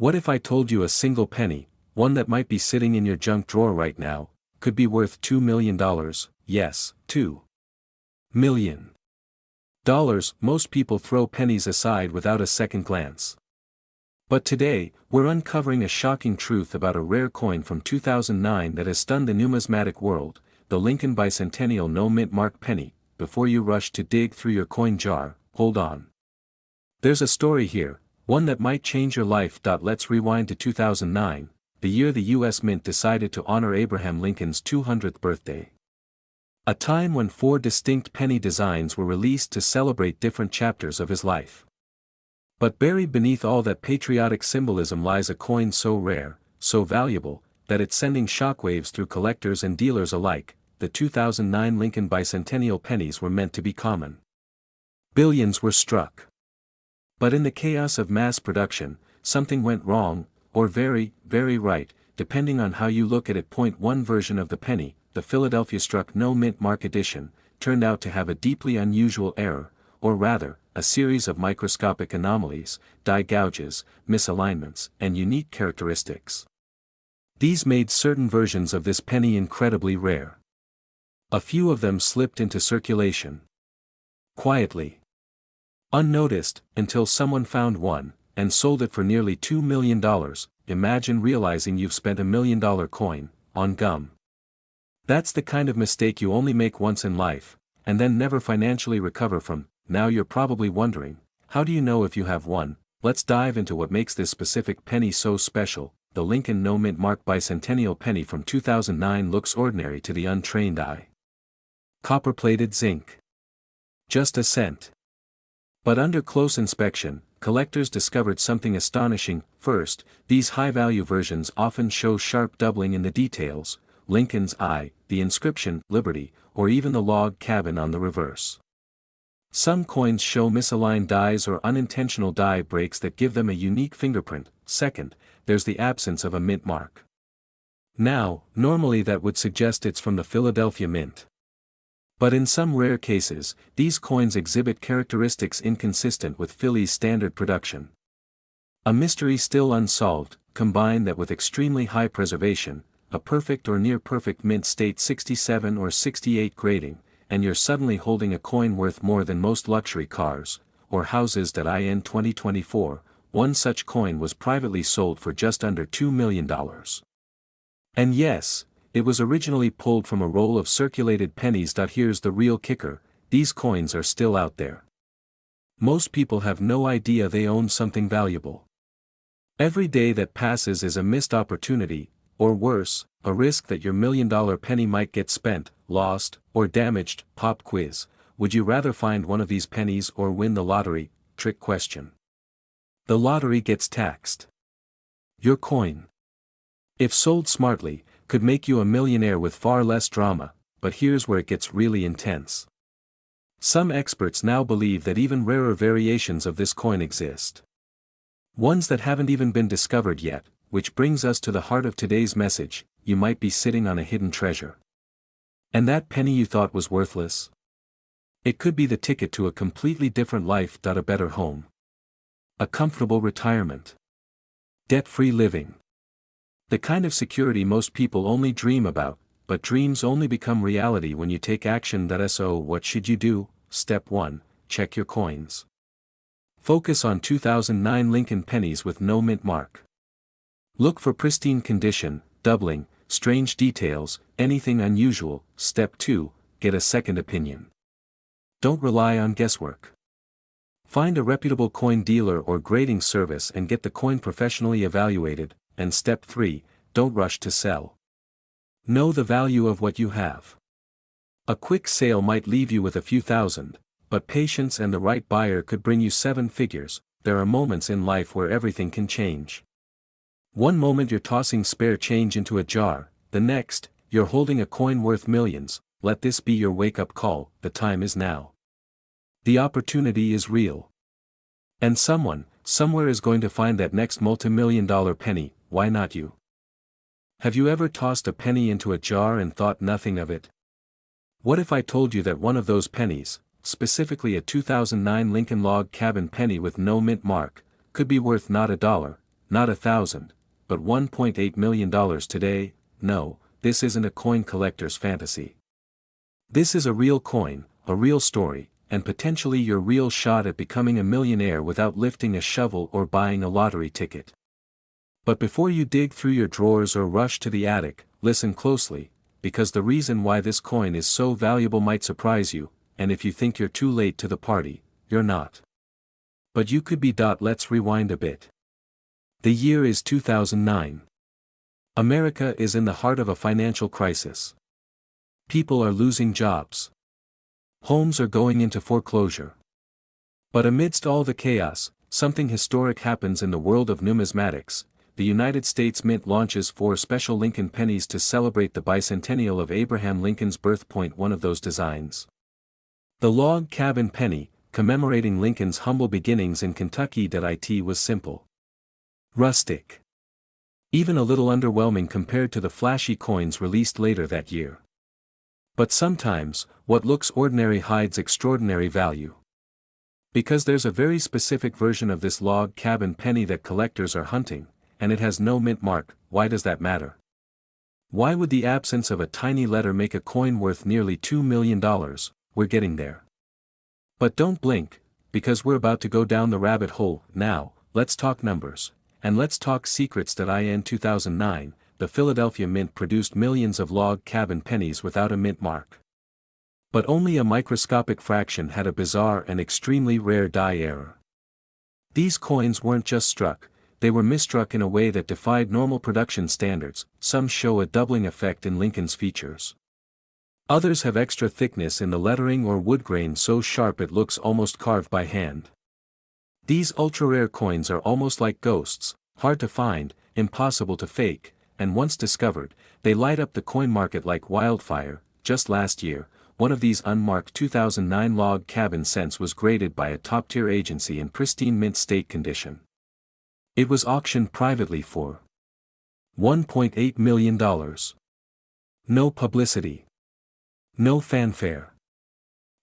What if I told you a single penny, one that might be sitting in your junk drawer right now, could be worth $2 million, yes, $2 million. Most people throw pennies aside without a second glance. But today, we're uncovering a shocking truth about a rare coin from 2009 that has stunned the numismatic world, the Lincoln Bicentennial no-mint mark penny. Before you rush to dig through your coin jar, hold on. There's a story here, one that might change your life. Let's rewind to 2009, the year the U.S. Mint decided to honor Abraham Lincoln's 200th birthday. A time when 4 distinct penny designs were released to celebrate different chapters of his life. But buried beneath all that patriotic symbolism lies a coin so rare, so valuable, that it's sending shockwaves through collectors and dealers alike. The 2009 Lincoln Bicentennial pennies were meant to be common. Billions were struck. But in the chaos of mass production, something went wrong, or very, very right, depending on how you look at it. One version of the penny, the Philadelphia struck no mint mark edition, turned out to have a deeply unusual error, or rather, a series of microscopic anomalies, die gouges, misalignments, and unique characteristics. These made certain versions of this penny incredibly rare. A few of them slipped into circulation quietly, unnoticed, until someone found one, and sold it for nearly $2 million. Imagine realizing you've spent $1 million coin on gum. That's the kind of mistake you only make once in life, and then never financially recover from. Now you're probably wondering, how do you know if you have one? Let's dive into what makes this specific penny so special. The Lincoln no mint mark bicentennial penny from 2009 looks ordinary to the untrained eye. Copper-plated zinc. Just a cent. But under close inspection, collectors discovered something astonishing. First, these high-value versions often show sharp doubling in the details, Lincoln's eye, the inscription, Liberty, or even the log cabin on the reverse. Some coins show misaligned dies or unintentional die breaks that give them a unique fingerprint. Second, there's the absence of a mint mark. Now, normally that would suggest it's from the Philadelphia Mint. But in some rare cases, these coins exhibit characteristics inconsistent with Philly's standard production. A mystery still unsolved. Combine that with extremely high preservation, a perfect or near-perfect mint state 67 or 68 grading, and you're suddenly holding a coin worth more than most luxury cars, or houses. In 2024, one such coin was privately sold for just under $2 million. And yes, it was originally pulled from a roll of circulated pennies. Here's the real kicker, these coins are still out there. Most people have no idea they own something valuable. Every day that passes is a missed opportunity, or worse, a risk that your $1 million penny might get spent, lost, or damaged. Pop quiz: would you rather find one of these pennies or win the lottery? Trick question. The lottery gets taxed. Your coin, if sold smartly, could make you a millionaire with far less drama, but here's where it gets really intense. Some experts now believe that even rarer variations of this coin exist. Ones that haven't even been discovered yet, which brings us to the heart of today's message: you might be sitting on a hidden treasure. And that penny you thought was worthless? It could be the ticket to a completely different life. A better home. A comfortable retirement. Debt-free living. The kind of security most people only dream about, but dreams only become reality when you take action. So what should you do? Step 1, check your coins. Focus on 2009 Lincoln pennies with no mint mark. Look for pristine condition, doubling, strange details, anything unusual. Step 2, get a second opinion. Don't rely on guesswork. Find a reputable coin dealer or grading service and get the coin professionally evaluated. And step 3, don't rush to sell. Know the value of what you have. A quick sale might leave you with a few thousand, but patience and the right buyer could bring you 7 figures. There are moments in life where everything can change. One moment you're tossing spare change into a jar, the next, you're holding a coin worth millions. Let this be your wake-up call. The time is now. The opportunity is real. And someone, somewhere is going to find that next multi-million-dollar penny. Why not you? Have you ever tossed a penny into a jar and thought nothing of it? What if I told you that one of those pennies, specifically a 2009 Lincoln log cabin penny with no mint mark, could be worth not $1, not 1,000, but $1.8 million today. No, this isn't a coin collector's fantasy. This is a real coin, a real story, and potentially your real shot at becoming a millionaire without lifting a shovel or buying a lottery ticket. But before you dig through your drawers or rush to the attic, listen closely, because the reason why this coin is so valuable might surprise you, and if you think you're too late to the party, you're not. But you could be. Let's rewind a bit. The year is 2009. America is in the heart of a financial crisis. People are losing jobs. Homes are going into foreclosure. But amidst all the chaos, something historic happens in the world of numismatics. The United States Mint launches 4 special Lincoln pennies to celebrate the bicentennial of Abraham Lincoln's birth. One of those designs. The log cabin penny, commemorating Lincoln's humble beginnings in Kentucky. It was simple. Rustic. Even a little underwhelming compared to the flashy coins released later that year. But sometimes, what looks ordinary hides extraordinary value. Because there's a very specific version of this log cabin penny that collectors are hunting, and it has no mint mark. Why does that matter? Why would the absence of a tiny letter make a coin worth nearly $2 million? We're getting there. But don't blink, because we're about to go down the rabbit hole. Now, let's talk numbers, and let's talk secrets. In 2009, the Philadelphia Mint produced millions of log cabin pennies without a mint mark. But only a microscopic fraction had a bizarre and extremely rare die error. These coins weren't just struck, they were misstruck in a way that defied normal production standards. Some show a doubling effect in Lincoln's features. Others have extra thickness in the lettering or wood grain so sharp it looks almost carved by hand. These ultra-rare coins are almost like ghosts, hard to find, impossible to fake, and once discovered, they light up the coin market like wildfire. Just last year, one of these unmarked 2009 log cabin cents was graded by a top-tier agency in pristine mint state condition. It was auctioned privately for $1.8 million. No publicity. No fanfare.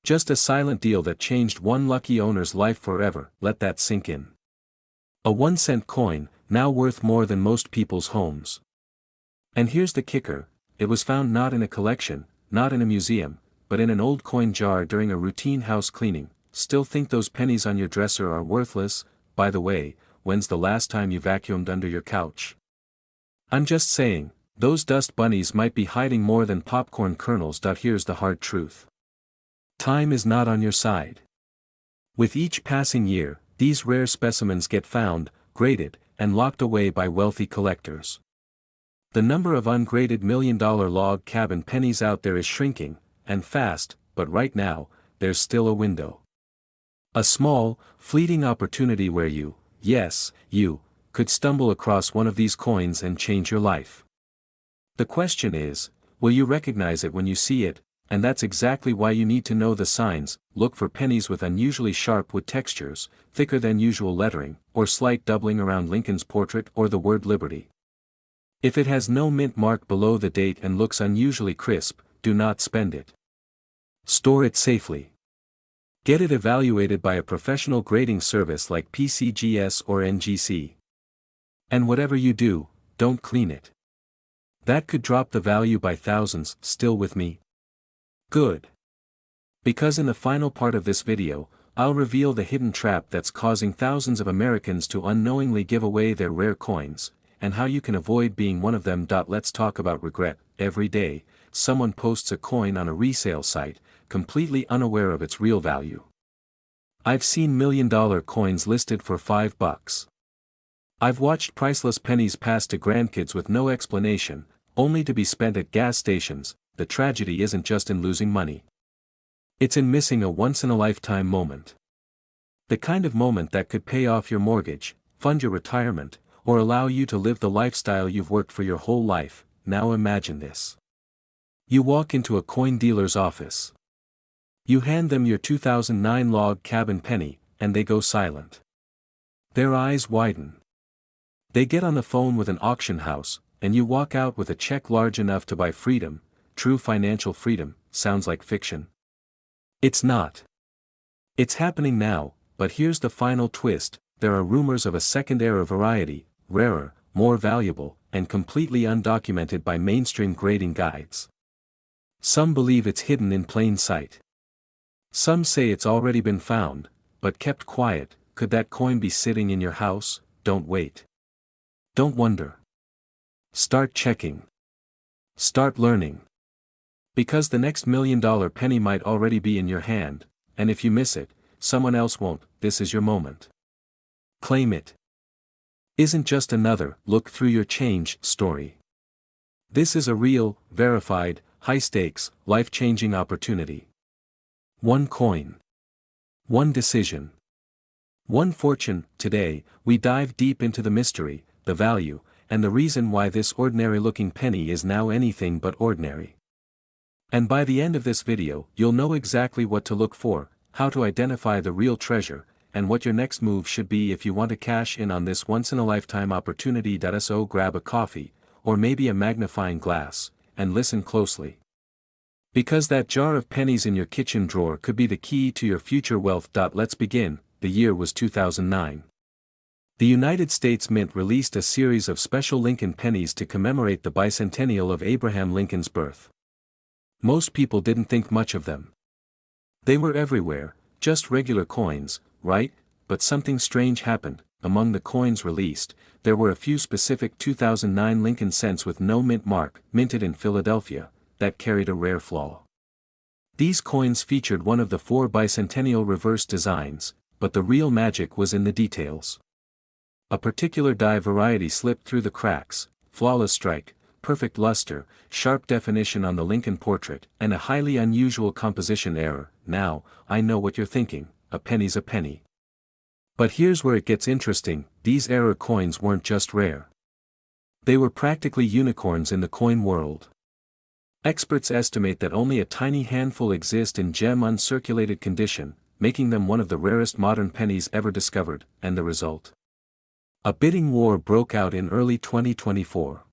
Just a silent deal that changed one lucky owner's life forever. Let that sink in. A 1-cent coin, now worth more than most people's homes. And here's the kicker, it was found not in a collection, not in a museum, but in an old coin jar during a routine house cleaning. Still think those pennies on your dresser are worthless? By the way, when's the last time you vacuumed under your couch? I'm just saying, those dust bunnies might be hiding more than popcorn kernels. Here's the hard truth. Time is not on your side. With each passing year, these rare specimens get found, graded, and locked away by wealthy collectors. The number of ungraded million-dollar log cabin pennies out there is shrinking, and fast, but right now, there's still a window. A small, fleeting opportunity where you, yes, you, could stumble across one of these coins and change your life. The question is, will you recognize it when you see it? And that's exactly why you need to know the signs. Look for pennies with unusually sharp wood textures, thicker than usual lettering, or slight doubling around Lincoln's portrait or the word Liberty. If it has no mint mark below the date and looks unusually crisp, do not spend it. Store it safely. Get it evaluated by a professional grading service like PCGS or NGC. And whatever you do, don't clean it. That could drop the value by thousands. Still with me? Good. Because in the final part of this video, I'll reveal the hidden trap that's causing thousands of Americans to unknowingly give away their rare coins, and how you can avoid being one of them. Let's talk about regret. Every day, someone posts a coin on a resale site, completely unaware of its real value. I've seen million-dollar coins listed for $5. I've watched priceless pennies passed to grandkids with no explanation, only to be spent at gas stations. The tragedy isn't just in losing money. It's in missing a once-in-a-lifetime moment. The kind of moment that could pay off your mortgage, fund your retirement, or allow you to live the lifestyle you've worked for your whole life. Now imagine this. You walk into a coin dealer's office. You hand them your 2009 log cabin penny, and they go silent. Their eyes widen. They get on the phone with an auction house, and you walk out with a check large enough to buy freedom. True financial freedom. Sounds like fiction. It's not. It's happening now, but here's the final twist. There are rumors of a second era variety, rarer, more valuable, and completely undocumented by mainstream grading guides. Some believe it's hidden in plain sight. Some say it's already been found, but kept quiet. Could that coin be sitting in your house? Don't wait. Don't wonder. Start checking. Start learning. Because the next $1 million penny might already be in your hand, and if you miss it, someone else won't. This is your moment. Claim it. Isn't just another "look through your change" story. This is a real, verified, high-stakes, life-changing opportunity. One coin. One decision. One fortune. Today, we dive deep into the mystery, the value, and the reason why this ordinary-looking penny is now anything but ordinary. And by the end of this video, you'll know exactly what to look for, how to identify the real treasure, and what your next move should be if you want to cash in on this once-in-a-lifetime opportunity. So grab a coffee, or maybe a magnifying glass, and listen closely. Because that jar of pennies in your kitchen drawer could be the key to your future wealth. Let's begin. The year was 2009. The United States Mint released a series of special Lincoln pennies to commemorate the bicentennial of Abraham Lincoln's birth. Most people didn't think much of them. They were everywhere, just regular coins, right? But something strange happened. Among the coins released, there were a few specific 2009 Lincoln cents with no mint mark, minted in Philadelphia, that carried a rare flaw. These coins featured one of the 4 bicentennial reverse designs, but the real magic was in the details. A particular die variety slipped through the cracks, flawless strike, perfect luster, sharp definition on the Lincoln portrait, and a highly unusual composition error. Now, I know what you're thinking, a penny's a penny. But here's where it gets interesting. These error coins weren't just rare. They were practically unicorns in the coin world. Experts estimate that only a tiny handful exist in gem-uncirculated condition, making them one of the rarest modern pennies ever discovered, and the result? A bidding war broke out in early 2024.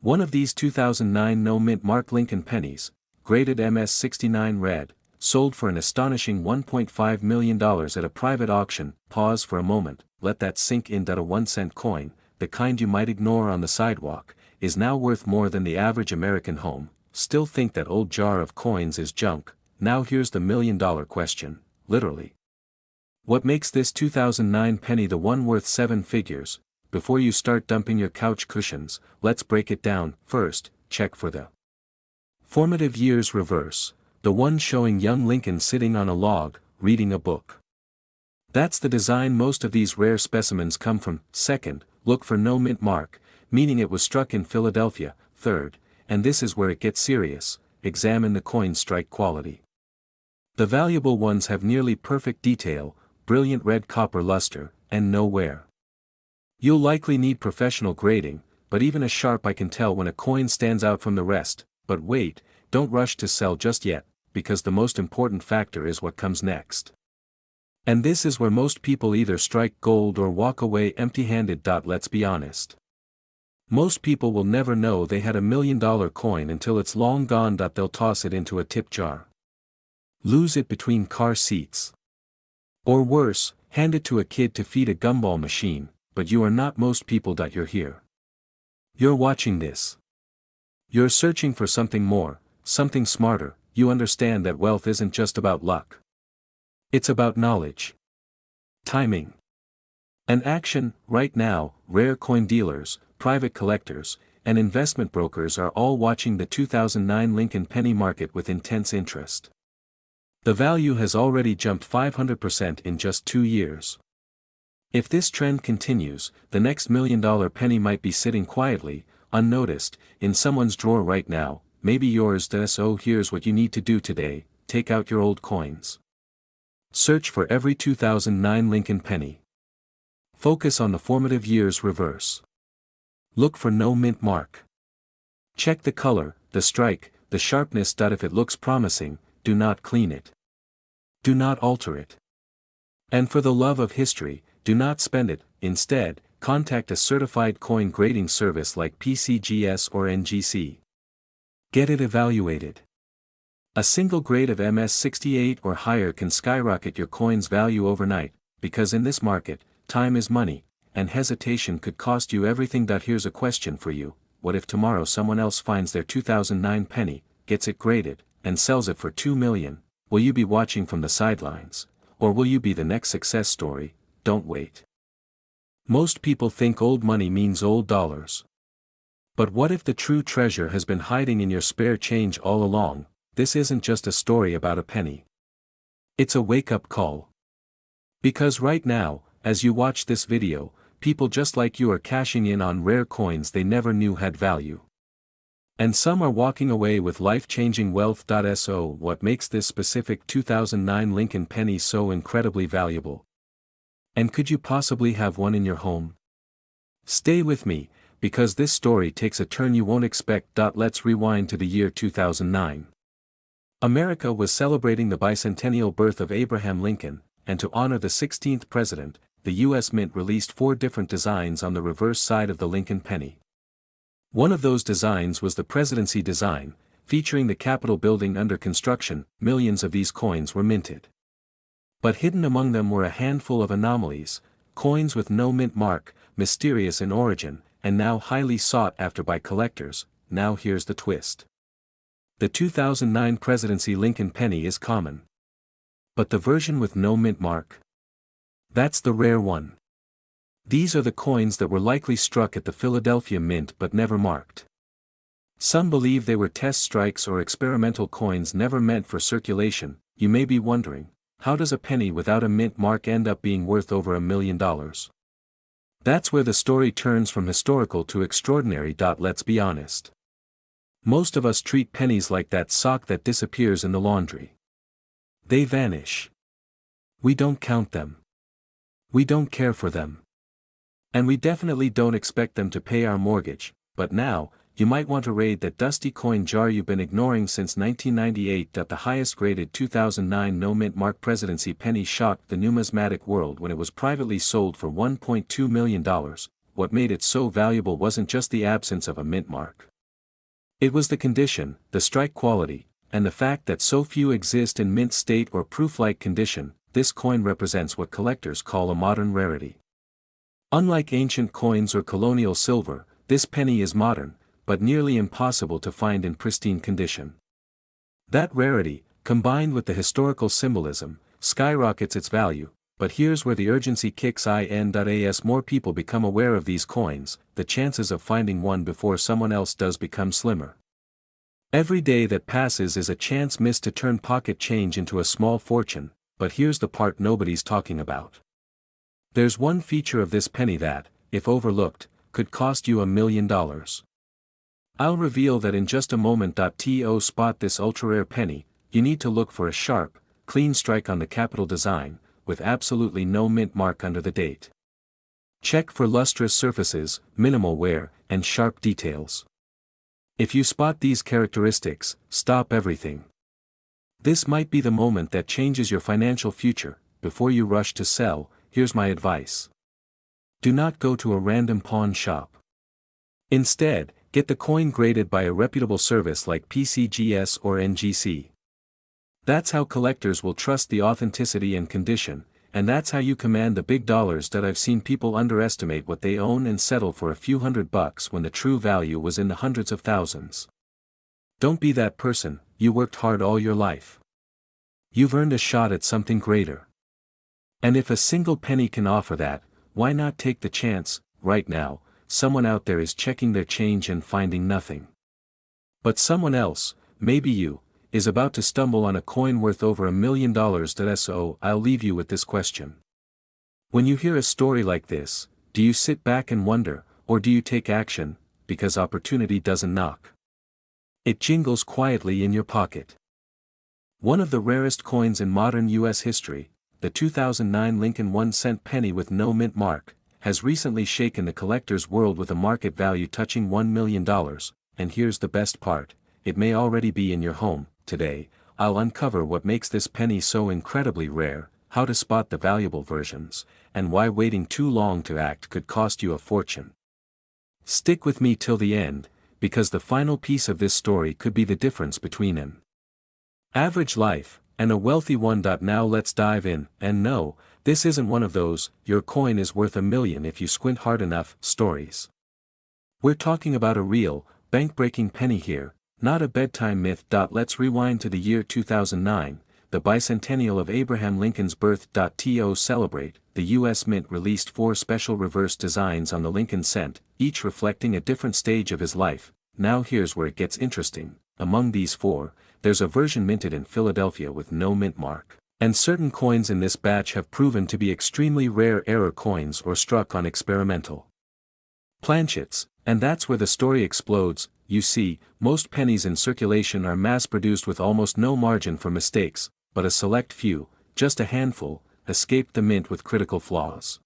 One of these 2009 no-mint mark Lincoln pennies, graded MS69 red, sold for an astonishing $1.5 million at a private auction. Pause for a moment, let that sink in. A 1-cent coin, the kind you might ignore on the sidewalk, is now worth more than the average American home. Still think that old jar of coins is junk? Now here's the $1 million question, literally. What makes this 2009 penny the one worth 7 figures? Before you start dumping your couch cushions, let's break it down. First, check for the Formative Years reverse, the one showing young Lincoln sitting on a log, reading a book. That's the design most of these rare specimens come from. Second, look for no mint mark, meaning it was struck in Philadelphia. Third, and this is where it gets serious, examine the coin strike quality. The valuable ones have nearly perfect detail, brilliant red copper luster, and no wear. You'll likely need professional grading, but even a sharp eye can tell when a coin stands out from the rest. But wait, don't rush to sell just yet, because the most important factor is what comes next. And this is where most people either strike gold or walk away empty-handed. Let's be honest. Most people will never know they had $1 million coin until it's long gone. They'll toss it into a tip jar. Lose it between car seats. Or worse, hand it to a kid to feed a gumball machine. But you are not most people. You're here. You're watching this. You're searching for something more, something smarter. You understand that wealth isn't just about luck. It's about knowledge, timing, and action. Right now, rare coin dealers, private collectors, and investment brokers are all watching the 2009 Lincoln penny market with intense interest. The value has already jumped 500% in just 2 years. If this trend continues, the next $1 million penny might be sitting quietly, unnoticed, in someone's drawer right now, maybe yours. So here's what you need to do today: take out your old coins. Search for every 2009 Lincoln penny. Focus on the Formative Years reverse. Look for no mint mark. Check the color, the strike, the sharpness. If it looks promising, do not clean it. Do not alter it. And for the love of history, do not spend it. Instead, contact a certified coin grading service like PCGS or NGC. Get it evaluated. A single grade of MS68 or higher can skyrocket your coin's value overnight, because in this market, time is money, and hesitation could cost you everything. Here's a question for you: what if tomorrow someone else finds their 2009 penny, gets it graded, and sells it for $2 million? Will you be watching from the sidelines? Or will you be the next success story? Don't wait. Most people think old money means old dollars. But what if the true treasure has been hiding in your spare change all along? This isn't just a story about a penny. It's a wake-up call. Because right now, as you watch this video, people just like you are cashing in on rare coins they never knew had value. And some are walking away with life-changing wealth. So what makes this specific 2009 Lincoln penny so incredibly valuable? And could you possibly have one in your home? Stay with me, because this story takes a turn you won't expect. Let's rewind to the year 2009. America was celebrating the bicentennial birth of Abraham Lincoln, and to honor the 16th president, the U.S. Mint released 4 different designs on the reverse side of the Lincoln penny. One of those designs was the presidency design, featuring the Capitol building under construction. Millions of these coins were minted. But hidden among them were a handful of anomalies, coins with no mint mark, mysterious in origin, and now highly sought after by collectors. Now here's the twist. The 2009 presidency Lincoln penny is common. But the version with no mint mark? That's the rare one. These are the coins that were likely struck at the Philadelphia Mint but never marked. Some believe they were test strikes or experimental coins never meant for circulation. You may be wondering, how does a penny without a mint mark end up being worth over $1 million? That's where the story turns from historical to extraordinary. Let's be honest. Most of us treat pennies like that sock that disappears in the laundry. They vanish. We don't count them. We don't care for them. And we definitely don't expect them to pay our mortgage. But now, you might want to raid that dusty coin jar you've been ignoring since 1998. The highest graded 2009 no mint mark presidency penny shocked the numismatic world when it was privately sold for $1.2 million. What made it so valuable wasn't just the absence of a mint mark. It was the condition, the strike quality, and the fact that so few exist in mint state or proof-like condition. This coin represents what collectors call a modern rarity. Unlike ancient coins or colonial silver, this penny is modern, but nearly impossible to find in pristine condition. That rarity, combined with the historical symbolism, skyrockets its value. But here's where the urgency kicks in. As more people become aware of these coins, the chances of finding one before someone else does become slimmer. Every day that passes is a chance missed to turn pocket change into a small fortune. But here's the part nobody's talking about. There's one feature of this penny that, if overlooked, could cost you $1 million. I'll reveal that in just a moment. To spot this ultra-rare penny, you need to look for a sharp, clean strike on the Capitol design, with absolutely no mint mark under the date. Check for lustrous surfaces, minimal wear, and sharp details. If you spot these characteristics, stop everything. This might be the moment that changes your financial future. Before you rush to sell, here's my advice. Do not go to a random pawn shop. Instead, get the coin graded by a reputable service like PCGS or NGC. That's how collectors will trust the authenticity and condition, and that's how you command the big dollars. I've seen people underestimate what they own and settle for a few $100 when the true value was in the hundreds of thousands. Don't be that person. You worked hard all your life. You've earned a shot at something greater. And if a single penny can offer that, why not take the chance? Right now, someone out there is checking their change and finding nothing. But someone else, maybe you, is about to stumble on a coin worth over $1 million. So I'll leave you with this question. When you hear a story like this, do you sit back and wonder, or do you take action, because opportunity doesn't knock? It jingles quietly in your pocket. One of the rarest coins in modern U.S. history, the 2009 Lincoln 1-cent penny with no mint mark, has recently shaken the collector's world with a market value touching $1 million, and here's the best part, it may already be in your home. Today, I'll uncover what makes this penny so incredibly rare, how to spot the valuable versions, and why waiting too long to act could cost you a fortune. Stick with me till the end, because the final piece of this story could be the difference between an average life and a wealthy one. Now let's dive in. And no, This isn't one of those, your coin is worth $1 million if you squint hard enough, stories. We're talking about a real, bank-breaking penny here, not a bedtime myth. Let's rewind to the year 2009, the bicentennial of Abraham Lincoln's birth. To celebrate, the U.S. Mint released 4 special reverse designs on the Lincoln cent, each reflecting a different stage of his life. Now here's where it gets interesting. Among these 4, there's a version minted in Philadelphia with no mint mark. And certain coins in this batch have proven to be extremely rare error coins or struck on experimental planchets, and that's where the story explodes. You see, most pennies in circulation are mass-produced with almost no margin for mistakes, but a select few, just a handful, escaped the mint with critical flaws.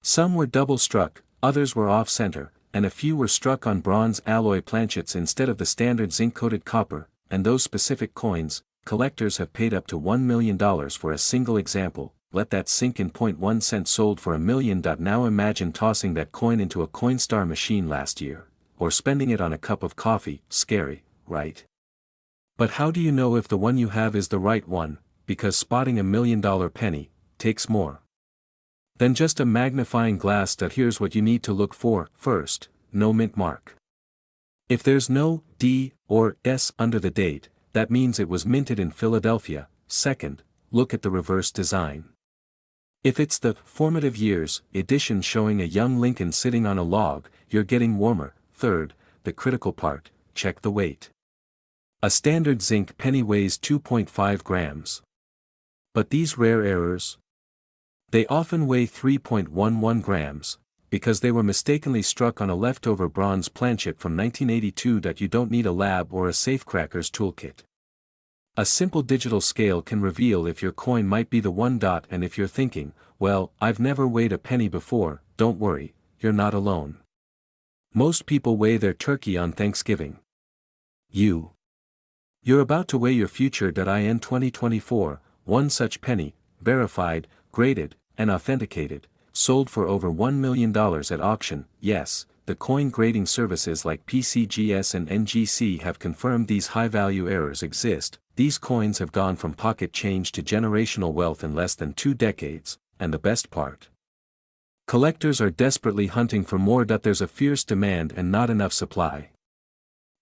Some were double-struck, others were off-center, and a few were struck on bronze alloy planchets instead of the standard zinc-coated copper, and those specific coins, collectors have paid up to $1 million for a single example. Let that sink in. 1 cent sold for $1 million. Now imagine tossing that coin into a Coinstar machine last year, or spending it on a cup of coffee. Scary, right? But how do you know if the one you have is the right one? Because spotting $1 million penny takes more than just a magnifying glass. Here's what you need to look for. First, no mint mark. If there's no D or S under the date, that means it was minted in Philadelphia. Second, look at the reverse design. If it's the Formative Years edition showing a young Lincoln sitting on a log, you're getting warmer. Third, the critical part, check the weight. A standard zinc penny weighs 2.5 grams. But these rare errors? They often weigh 3.11 grams, because they were mistakenly struck on a leftover bronze planchet from 1982. You don't need a lab or a safecracker's toolkit. A simple digital scale can reveal if your coin might be the one. And if you're thinking, well, I've never weighed a penny before, don't worry, you're not alone. Most people weigh their turkey on Thanksgiving. You're about to weigh your future. In 2024, one such penny, verified, graded, and authenticated, sold for over $1 million at auction. Yes, the coin grading services like PCGS and NGC have confirmed these high-value errors exist. These coins have gone from pocket change to generational wealth in less than 2 decades, and the best part? Collectors are desperately hunting for more. There's a fierce demand and not enough supply.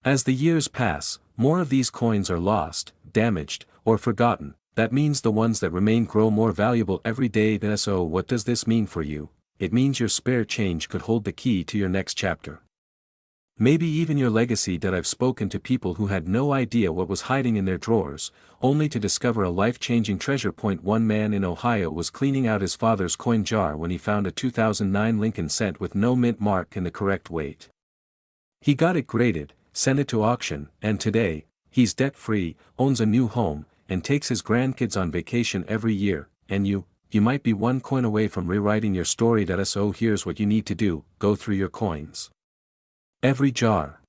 As the years pass, more of these coins are lost, damaged, or forgotten. That means the ones that remain grow more valuable every day. So what does this mean for you? It means your spare change could hold the key to your next chapter. Maybe even your legacy. I've spoken to people who had no idea what was hiding in their drawers, only to discover a life-changing treasure. One man in Ohio was cleaning out his father's coin jar when he found a 2009 Lincoln cent with no mint mark and the correct weight. He got it graded, sent it to auction, and today, he's debt-free, owns a new home, and takes his grandkids on vacation every year. And you might be one coin away from rewriting your story. So here's what you need to do: go through your coins. Every jar.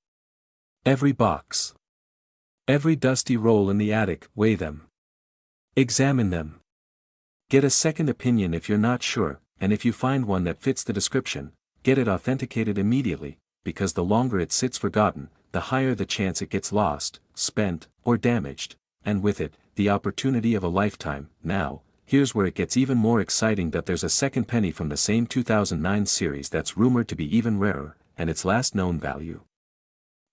Every box. Every dusty roll in the attic. Weigh them. Examine them. Get a second opinion if you're not sure, and if you find one that fits the description, get it authenticated immediately, because the longer it sits forgotten, the higher the chance it gets lost, spent, or damaged, and with it, the opportunity of a lifetime. Now, here's where it gets even more exciting. There's a second penny from the same 2009 series that's rumored to be even rarer, and its last known value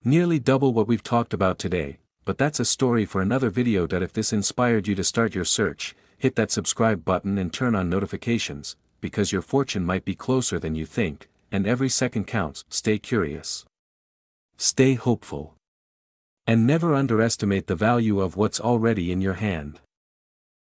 nearly double what we've talked about today. But that's a story for another video. If this inspired you to start your search, hit that subscribe button and turn on notifications, because your fortune might be closer than you think, and every second counts. Stay curious. Stay hopeful. And never underestimate the value of what's already in your hand.